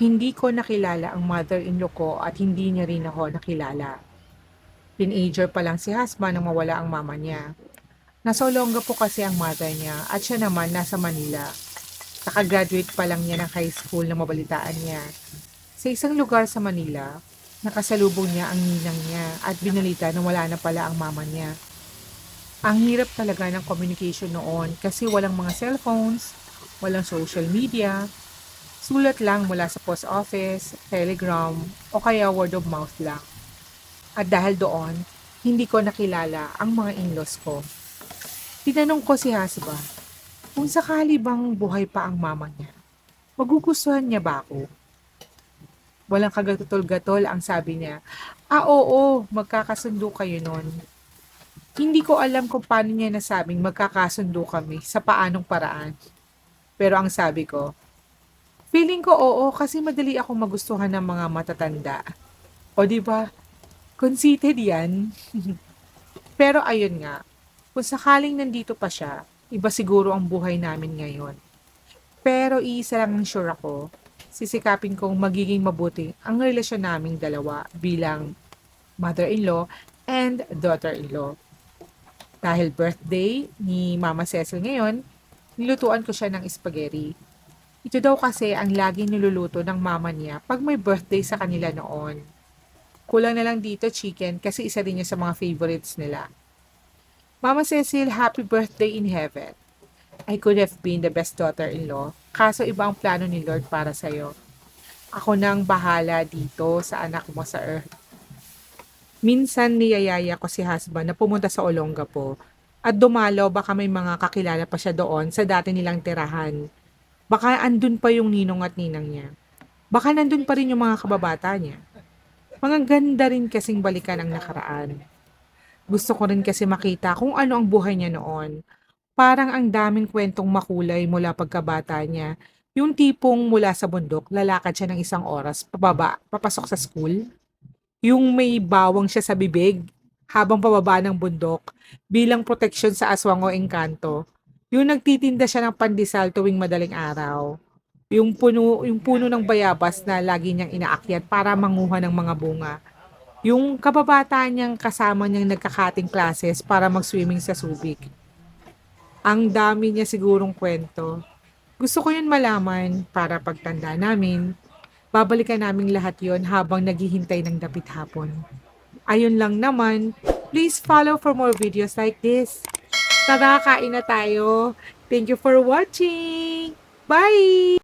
Hindi ko nakilala ang mother-in-law ko at hindi niya rin ako nakilala. Teenager pa lang si Hasma nang mawala ang mama niya. Nasa Olonga po kasi ang mother niya at siya naman nasa Manila. Nakagraduate pa lang niya ng high school na mabalitaan niya. Sa isang lugar sa Manila, nakasalubong niya ang ninang niya at binalita na wala na pala ang mama niya. Ang hirap talaga ng communication noon kasi walang mga cellphones, walang social media, sulat lang mula sa post office, telegram, o kaya word of mouth lang. At dahil doon, hindi ko nakilala ang mga in-laws ko. Tinanong ko si Hasba kung sakali bang buhay pa ang mama niya. Magugustuhan niya ba ako? Walang kagatol-gatol ang sabi niya. Ah, oo, magkakasundo kayo nun. Hindi ko alam kung paano niya nasabing magkakasundo kami sa paanong paraan. Pero ang sabi ko, feeling ko oo kasi madali akong magustuhan ng mga matatanda. O di ba? Conceited yan. Pero ayun nga, kung sakaling nandito pa siya, iba siguro ang buhay namin ngayon. Pero iisa lang ang sure ako, sisikapin kong magiging mabuti ang relasyon naming dalawa bilang mother-in-law and daughter-in-law. Dahil birthday ni Mama Cecil ngayon, nilutuan ko siya ng spaghetti. Ito daw kasi ang laging niluluto ng mama niya pag may birthday sa kanila noon. Kulang na lang dito chicken kasi isa din yun sa mga favorites nila. Mama Cecil, happy birthday in heaven. I could have been the best daughter-in-law, kaso iba ang plano ni Lord para sa'yo. Ako nang bahala dito sa anak mo sa earth. Minsan niyayaya ko si husband na pumunta sa Olongapo at dumalaw baka may mga kakilala pa siya doon sa dati nilang tirahan. Baka andun pa yung ninong at ninang niya. Baka nandun pa rin yung mga kababata niya. Mga ganda rin kasing balikan ang nakaraan. Gusto ko rin kasi makita kung ano ang buhay niya noon. Parang ang daming kwentong makulay mula pagkabata niya. Yung tipong mula sa bundok, lalakad siya ng isang oras, pababa, papasok sa school. Yung may bawang siya sa bibig, habang pababa ng bundok, bilang proteksyon sa aswang o engkanto. Yung nagtitinda siya ng pandesal tuwing madaling araw. Yung puno ng bayabas na lagi niyang inaakyat para manguha ng mga bunga. Yung kababata niyang kasama niyang nagkakating classes para mag-swimming sa Subic. Ang dami niya sigurong kwento. Gusto ko yun malaman para pagtanda namin, babalikan namin lahat yon habang naghihintay ng dapit hapon. Ayun lang naman, please follow for more videos like this. Tara, kain na tayo. Thank you for watching. Bye!